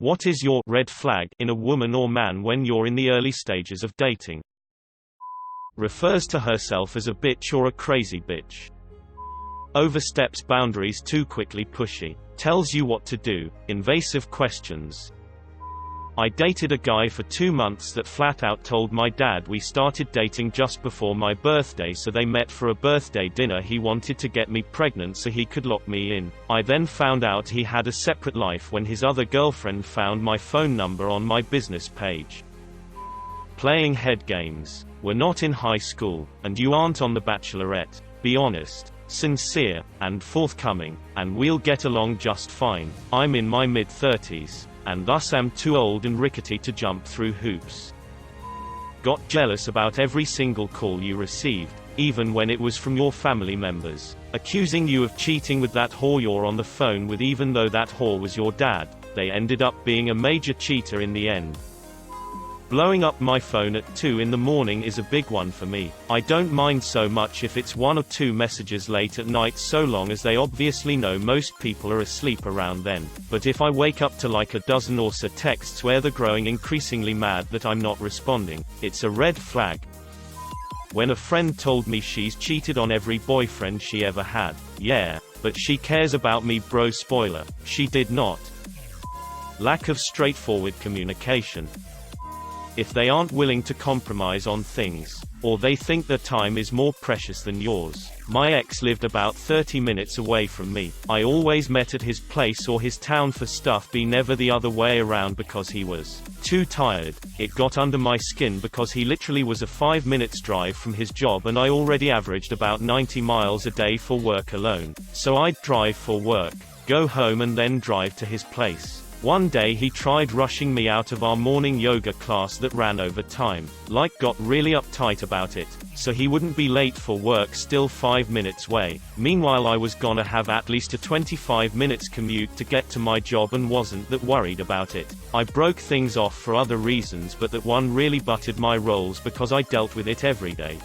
What is your red flag in a woman or man when you're in the early stages of dating? Refers to herself as a bitch or a crazy bitch. Oversteps boundaries too quickly. Pushy. Tells you what to do. Invasive questions. I dated a guy for 2 months that flat out told my dad we started dating just before my birthday, so they met for a birthday dinner. He wanted to get me pregnant so he could lock me in. I then found out he had a separate life when his other girlfriend found my phone number on my business page. Playing head games. We're not in high school, and you aren't on The Bachelorette. Be honest, sincere, and forthcoming, and we'll get along just fine. I'm in my mid-30s. And thus am too old and rickety to jump through hoops. Got jealous about every single call you received, even when it was from your family members, accusing you of cheating with that whore you're on the phone with, even though that whore was your dad. They ended up being a major cheater in the end. Blowing up my phone at 2 in the morning is a big one for me. I don't mind so much if it's 1 or 2 messages late at night, so long as they obviously know most people are asleep around then. But if I wake up to like a dozen or so texts where they're growing increasingly mad that I'm not responding, it's a red flag. When a friend told me she's cheated on every boyfriend she ever had. Yeah, but she cares about me, bro. Spoiler, she did not. Lack of straightforward communication. If they aren't willing to compromise on things, or they think their time is more precious than yours. My ex lived about 30 minutes away from me. I always met at his place or his town for stuff, be never the other way around because he was too tired. It got under my skin because he literally was a 5 minutes drive from his job and I already averaged about 90 miles a day for work alone. So I'd drive for work, go home and then drive to his place. One day he tried rushing me out of our morning yoga class that ran over time. Like, got really uptight about it, so he wouldn't be late for work, still 5 minutes away. Meanwhile I was gonna have at least a 25 minutes commute to get to my job and wasn't that worried about it. I broke things off for other reasons, but that one really buttered my rolls because I dealt with it every day.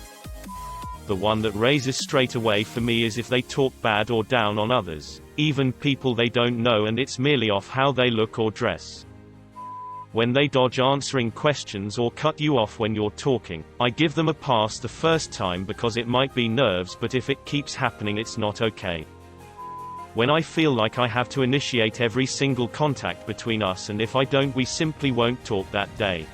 The one that raises straight away for me is if they talk bad or down on others, even people they don't know, and it's merely off how they look or dress. When they dodge answering questions or cut you off when you're talking, I give them a pass the first time because it might be nerves, but if it keeps happening it's not okay. When I feel like I have to initiate every single contact between us, and if I don't we simply won't talk that day.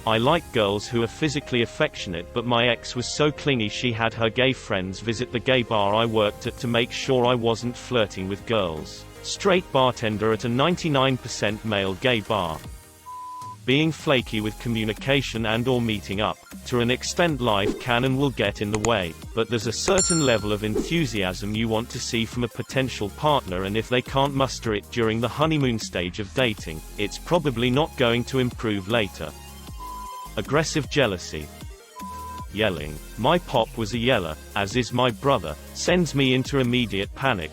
I like girls who are physically affectionate, but my ex was so clingy she had her gay friends visit the gay bar I worked at to make sure I wasn't flirting with girls. Straight bartender at a 99% male gay bar. Being flaky with communication and or meeting up. To an extent life can and will get in the way, but there's a certain level of enthusiasm you want to see from a potential partner, and if they can't muster it during the honeymoon stage of dating, it's probably not going to improve later. Aggressive jealousy. Yelling. My pop was a yeller, as is my brother, sends me into immediate panic.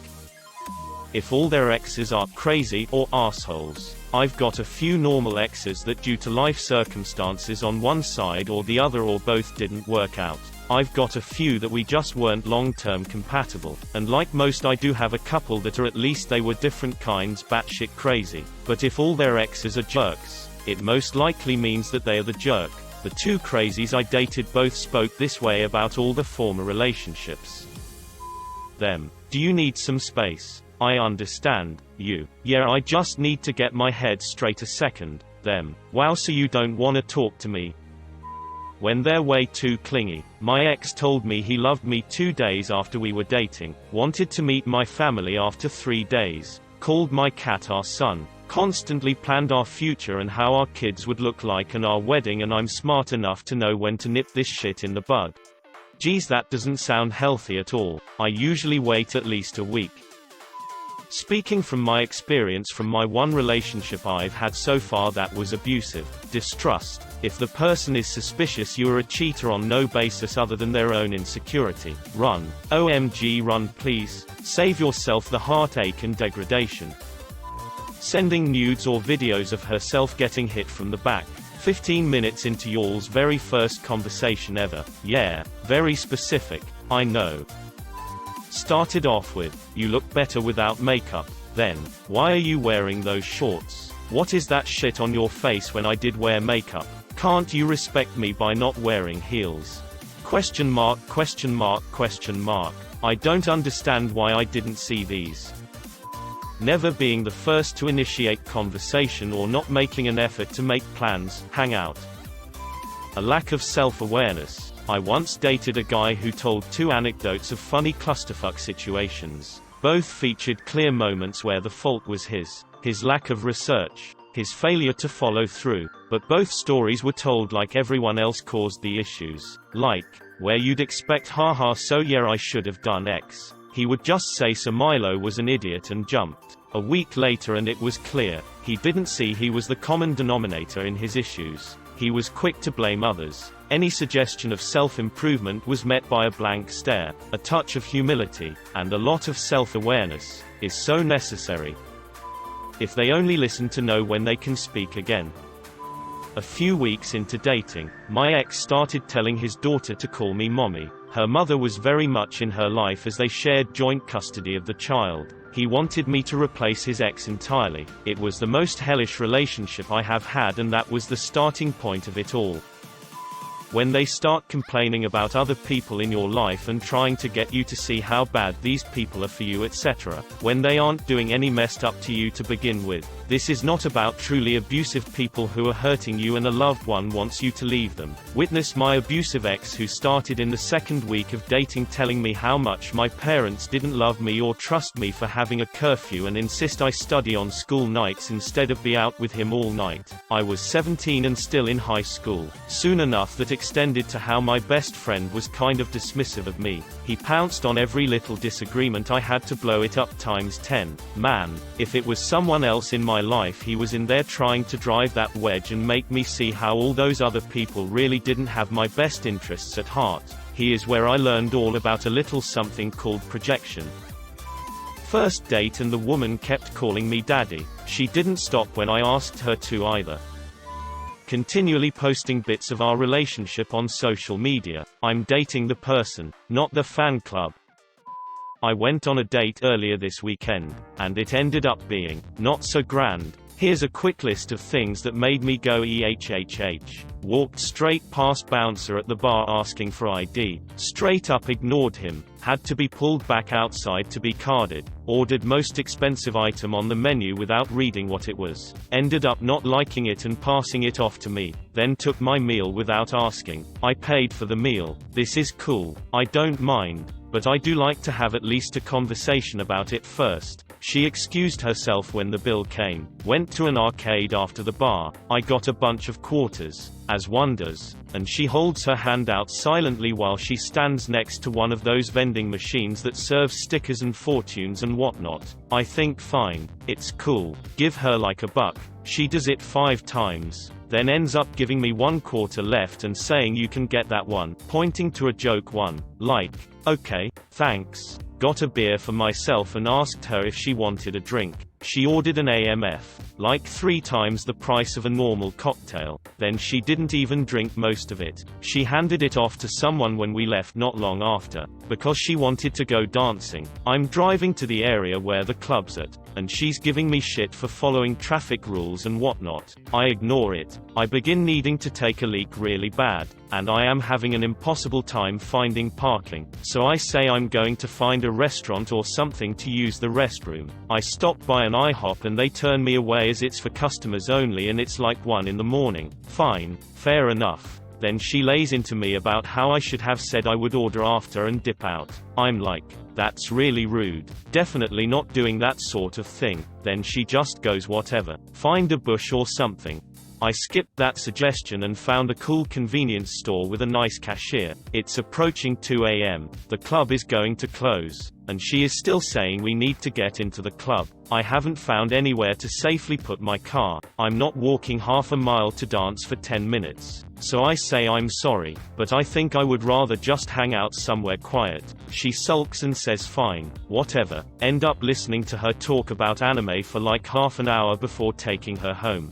If all their exes are crazy or assholes. I've got a few normal exes that due to life circumstances on one side or the other or both didn't work out. I've got a few that we just weren't long-term compatible, and like most I do have a couple that are at least they were different kinds batshit crazy. But if all their exes are jerks, it most likely means that they are the jerk. The 2 crazies I dated both spoke this way about all the former relationships. Them. Do you need some space? I understand. You. Yeah, I just need to get my head straight a second. Them. Wow, so you don't wanna talk to me? When they're way too clingy. My ex told me he loved me 2 days after we were dating, wanted to meet my family after 3 days, called my cat our son, constantly planned our future and how our kids would look like and our wedding, and I'm smart enough to know when to nip this shit in the bud. Geez, that doesn't sound healthy at all. I usually wait at least a week. Speaking from my experience from my one relationship I've had so far that was abusive. Distrust. If the person is suspicious you are a cheater on no basis other than their own insecurity. Run. OMG run please. Save yourself the heartache and degradation. Sending nudes or videos of herself getting hit from the back. 15 minutes into y'all's very first conversation ever. Yeah, very specific, I know. Started off with, you look better without makeup. Then, why are you wearing those shorts? What is that shit on your face when I did wear makeup? Can't you respect me by not wearing heels? Question mark, question mark, question mark. I don't understand why I didn't see these. Never being the first to initiate conversation or not making an effort to make plans, hang out. A lack of self-awareness. I once dated a guy who told 2 anecdotes of funny clusterfuck situations. Both featured clear moments where the fault was his lack of research, his failure to follow through, but both stories were told like everyone else caused the issues. Like, where you'd expect haha so yeah I should have done X. He would just say so Milo was an idiot and jumped. A week later and it was clear, he didn't see he was the common denominator in his issues. He was quick to blame others. Any suggestion of self-improvement was met by a blank stare. A touch of humility, and a lot of self-awareness, is so necessary. If they only listen to know when they can speak again. A few weeks into dating, my ex started telling his daughter to call me mommy. Her mother was very much in her life as they shared joint custody of the child. He wanted me to replace his ex entirely. It was the most hellish relationship I have had, and that was the starting point of it all. When they start complaining about other people in your life and trying to get you to see how bad these people are for you, etc., when they aren't doing any messed up to you to begin with. This is not about truly abusive people who are hurting you and a loved one wants you to leave them. Witness my abusive ex who started in the second week of dating telling me how much my parents didn't love me or trust me for having a curfew and insist I study on school nights instead of be out with him all night. I was 17 and still in high school. Soon enough that extended to how my best friend was kind of dismissive of me. He pounced on every little disagreement I had to blow it up times 10. Man, if it was someone else in my life he was in there trying to drive that wedge and make me see how all those other people really didn't have my best interests at heart. He is where I learned all about a little something called projection. First date and the woman kept calling me daddy. She didn't stop when I asked her to either. Continually posting bits of our relationship on social media. I'm dating the person, not the fan club. I went on a date earlier this weekend, and it ended up being not so grand. Here's a quick list of things that made me go ehhh. Walked straight past bouncer at the bar asking for ID. Straight up ignored him. Had to be pulled back outside to be carded. Ordered most expensive item on the menu without reading what it was. Ended up not liking it and passing it off to me. Then took my meal without asking. I paid for the meal. This is cool. I don't mind. But I do like to have at least a conversation about it first. She excused herself when the bill came. Went to an arcade after the bar. I got a bunch of quarters, as one does, and she holds her hand out silently while she stands next to one of those vending machines that serves stickers and fortunes and whatnot. I think fine, it's cool. Give her like $1. She does it 5 times. Then ends up giving me 1 quarter left and saying you can get that one, pointing to a joke one. Like, okay, thanks. Got a beer for myself and asked her if she wanted a drink. She ordered an AMF, like 3 times the price of a normal cocktail. Then she didn't even drink most of it. She handed it off to someone when we left not long after, because she wanted to go dancing. I'm driving to the area where the club's at, and she's giving me shit for following traffic rules and whatnot. I ignore it. I begin needing to take a leak really bad, and I am having an impossible time finding parking. So I say I'm going to find a restaurant or something to use the restroom. I stop by an IHOP and they turn me away as it's for customers only and it's like 1 in the morning. Fine, fair enough. Then she lays into me about how I should have said I would order after and dip out. I'm like, that's really rude. Definitely not doing that sort of thing. Then she just goes whatever. Find a bush or something. I skipped that suggestion and found a cool convenience store with a nice cashier. It's approaching 2 a.m. The club is going to close, and she is still saying we need to get into the club. I haven't found anywhere to safely put my car. I'm not walking half a mile to dance for 10 minutes. So I say I'm sorry, but I think I would rather just hang out somewhere quiet. She sulks and says fine, whatever. End up listening to her talk about anime for like half an hour before taking her home.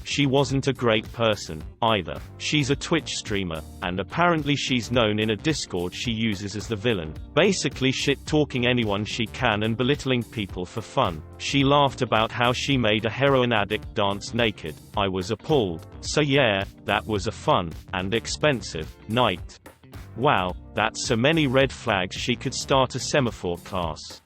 She wasn't a great person, either. She's a Twitch streamer, and apparently she's known in a Discord she uses as the villain. Basically shit talking stalking anyone she can and belittling people for fun. She laughed about how she made a heroin addict dance naked. I was appalled. So yeah, that was a fun, and expensive, night. Wow, that's so many red flags she could start a semaphore class.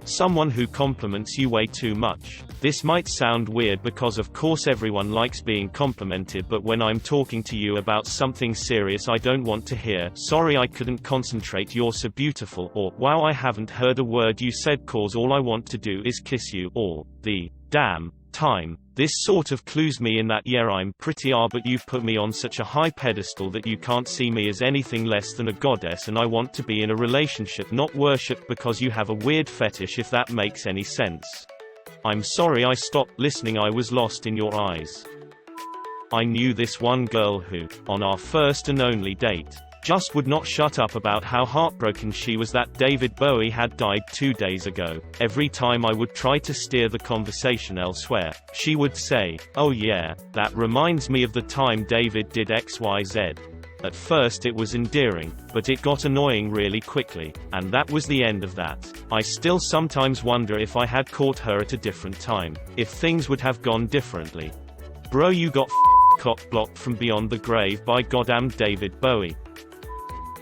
Someone who compliments you way too much. This might sound weird because of course everyone likes being complimented, but when I'm talking to you about something serious I don't want to hear "Sorry I couldn't concentrate, you're so beautiful," or "Wow I haven't heard a word you said 'cause all I want to do is kiss you," or the "damn time." This sort of clues me in that yeah, I'm pretty but you've put me on such a high pedestal that you can't see me as anything less than a goddess, and I want to be in a relationship, not worshipped because you have a weird fetish, if that makes any sense. I'm sorry I stopped listening, I was lost in your eyes. I knew this one girl who, on our first and only date, just would not shut up about how heartbroken she was that David Bowie had died 2 days ago. Every time I would try to steer the conversation elsewhere, she would say, "Oh yeah, that reminds me of the time David did XYZ." At first it was endearing, but it got annoying really quickly, and that was the end of that. I still sometimes wonder if I had caught her at a different time, if things would have gone differently. Bro, you got cock blocked from beyond the grave by goddamn David Bowie.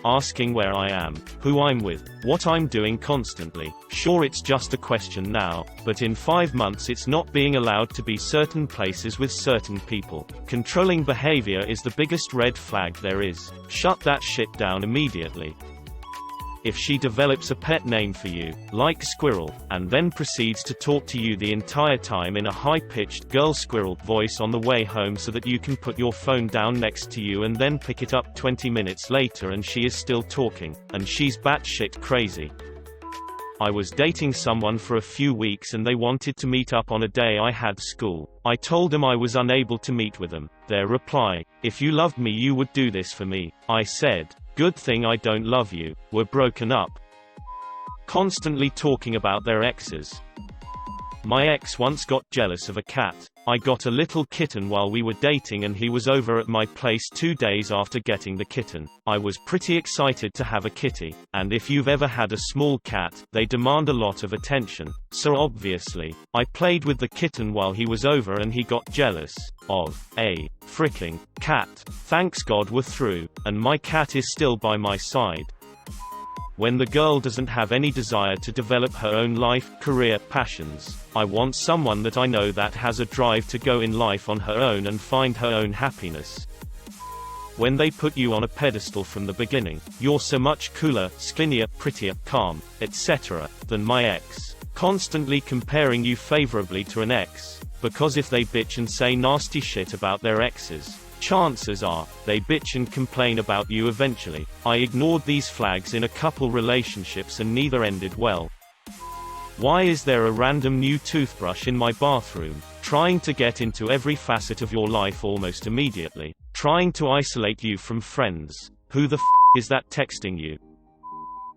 Asking where I am, who I'm with, what I'm doing constantly. Sure, it's just a question now, but in 5 months it's not being allowed to be certain places with certain people. Controlling behavior is the biggest red flag there is. Shut that shit down immediately. If she develops a pet name for you, like Squirrel, and then proceeds to talk to you the entire time in a high-pitched girl squirrel voice on the way home so that you can put your phone down next to you and then pick it up 20 minutes later and she is still talking, and she's batshit crazy. I was dating someone for a few weeks and they wanted to meet up on a day I had school. I told them I was unable to meet with them. Their reply, "If you loved me you would do this for me." I said, "Good thing I don't love you, we're broken up." Constantly talking about their exes. My ex once got jealous of a cat. I got a little kitten while we were dating and he was over at my place 2 days after getting the kitten. I was pretty excited to have a kitty, and if you've ever had a small cat, they demand a lot of attention. So obviously, I played with the kitten while he was over and he got jealous of a fricking cat. Thanks God we're through, and my cat is still by my side. When the girl doesn't have any desire to develop her own life, career, passions, I want someone that I know that has a drive to go in life on her own and find her own happiness. When they put you on a pedestal from the beginning, you're so much cooler, skinnier, prettier, calm, etc., than my ex. Constantly comparing you favorably to an ex, because if they bitch and say nasty shit about their exes, chances are, they bitch and complain about you eventually. I ignored these flags in a couple relationships and neither ended well. Why is there a random new toothbrush in my bathroom? Trying to get into every facet of your life almost immediately. Trying to isolate you from friends. Who the is that texting you?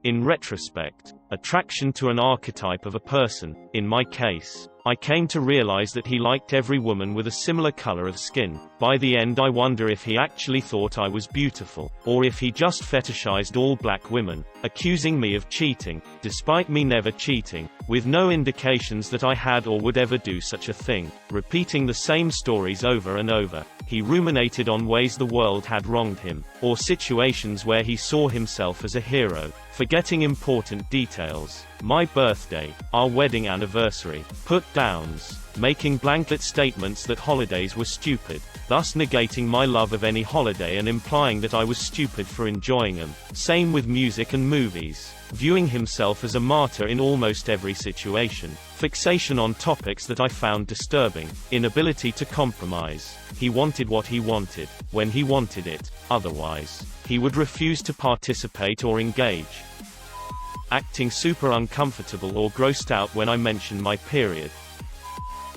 In retrospect, attraction to an archetype of a person, in my case, I came to realize that he liked every woman with a similar color of skin. By the end I wonder if he actually thought I was beautiful, or if he just fetishized all black women, accusing me of cheating, despite me never cheating, with no indications that I had or would ever do such a thing. Repeating the same stories over and over, he ruminated on ways the world had wronged him, or situations where he saw himself as a hero, forgetting important details. My birthday, our wedding anniversary, put-downs, making blanket statements that holidays were stupid, thus negating my love of any holiday and implying that I was stupid for enjoying them. Same with music and movies. Viewing himself as a martyr in almost every situation. Fixation on topics that I found disturbing. Inability to compromise. He wanted what he wanted, when he wanted it. Otherwise, he would refuse to participate or engage. Acting super uncomfortable or grossed out when I mention my period.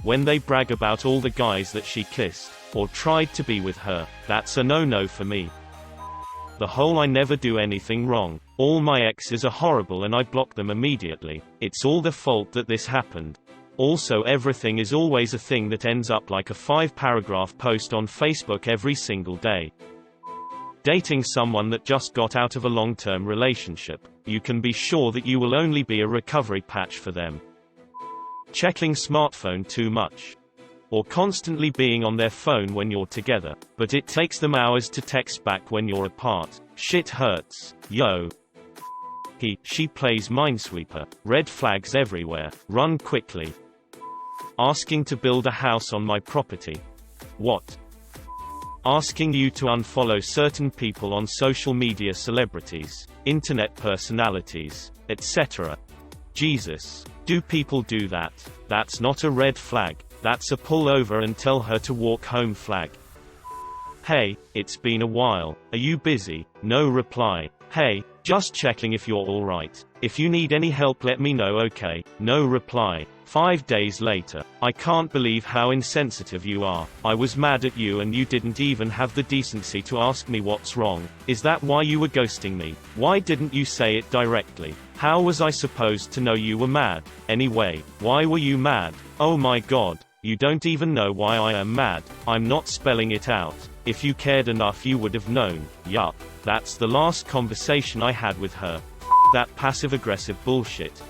When they brag about all the guys that she kissed, or tried to be with her, that's a no-no for me. The whole I never do anything wrong. All my exes are horrible and I block them immediately. It's all their fault that this happened. Also, everything is always a thing that ends up like a 5-paragraph post on Facebook every single day. Dating someone that just got out of a long-term relationship, you can be sure that you will only be a recovery patch for them. Checking smartphone too much. Or constantly being on their phone when you're together, but it takes them hours to text back when you're apart. Shit hurts, yo. She plays Minesweeper. Red flags everywhere. Run quickly. Asking to build a house on my property. What? Asking you to unfollow certain people on social media, celebrities, internet personalities, etc. Jesus. Do people do that? That's not a red flag. That's a pull over and tell her to walk home flag. Hey, it's been a while. Are you busy? No reply. Hey, just checking if you're alright. If you need any help let me know, okay? No reply. 5 days later. I can't believe how insensitive you are. I was mad at you and you didn't even have the decency to ask me what's wrong. Is that why you were ghosting me? Why didn't you say it directly? How was I supposed to know you were mad? Anyway, why were you mad? Oh my god. You don't even know why I am mad. I'm not spelling it out. If you cared enough you would have known. Yup. That's the last conversation I had with her. That passive-aggressive bullshit.